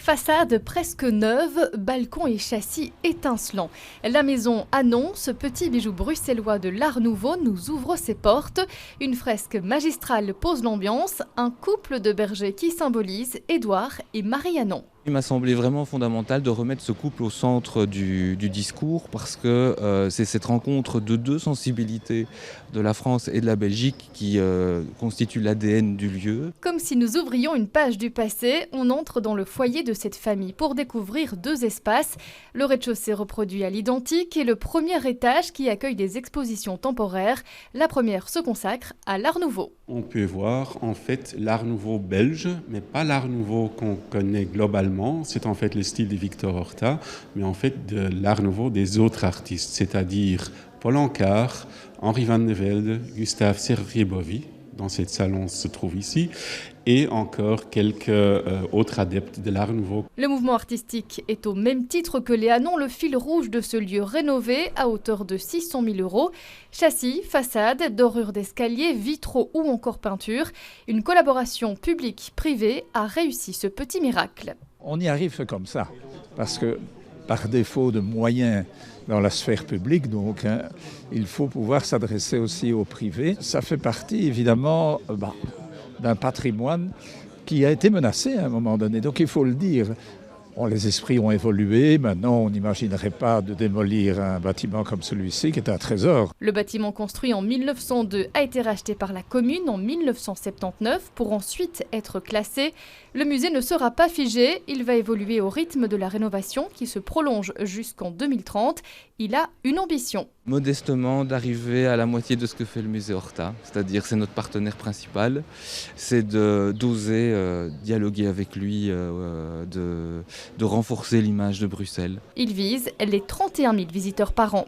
Façade presque neuve, balcon et châssis étincelants. La maison Anon, ce petit bijou bruxellois de l'Art Nouveau, nous ouvre ses portes. Une fresque magistrale pose l'ambiance, un couple de bergers qui symbolise Édouard et Marie Anon. Il m'a semblé vraiment fondamental de remettre ce couple au centre du discours parce que c'est cette rencontre de deux sensibilités de la France et de la Belgique qui constitue l'ADN du lieu. Comme si nous ouvrions une page du passé, on entre dans le foyer de cette famille pour découvrir deux espaces. Le rez-de-chaussée reproduit à l'identique et le premier étage qui accueille des expositions temporaires. La première se consacre à l'Art Nouveau. On peut voir en fait l'Art Nouveau belge, mais pas l'Art Nouveau qu'on connaît globalement. C'est en fait le style de Victor Horta, mais en fait de l'Art Nouveau des autres artistes, c'est-à-dire Paul Anka, Henri van de Velde, Gustave Serrier-Bovy, dans cette salon se trouve ici, et encore quelques autres adeptes de l'Art Nouveau. Le mouvement artistique est au même titre que les Anon, le fil rouge de ce lieu rénové à hauteur de 600 000 €. Châssis, façade, dorures d'escalier, vitraux ou encore peinture. Une collaboration publique-privée a réussi ce petit miracle. On y arrive comme ça, parce que par défaut de moyens dans la sphère publique, donc, il faut pouvoir s'adresser aussi au privé. Ça fait partie évidemment d'un patrimoine qui a été menacé à un moment donné, donc il faut le dire. Les esprits ont évolué, maintenant on n'imaginerait pas de démolir un bâtiment comme celui-ci qui est un trésor. Le bâtiment construit en 1902 a été racheté par la commune en 1979 pour ensuite être classé. Le musée ne sera pas figé, il va évoluer au rythme de la rénovation qui se prolonge jusqu'en 2030. Il a une ambition. Modestement d'arriver à la moitié de ce que fait le musée Horta, c'est-à-dire c'est notre partenaire principal, c'est d'oser dialoguer avec lui, de renforcer l'image de Bruxelles. Il vise les 31 000 visiteurs par an.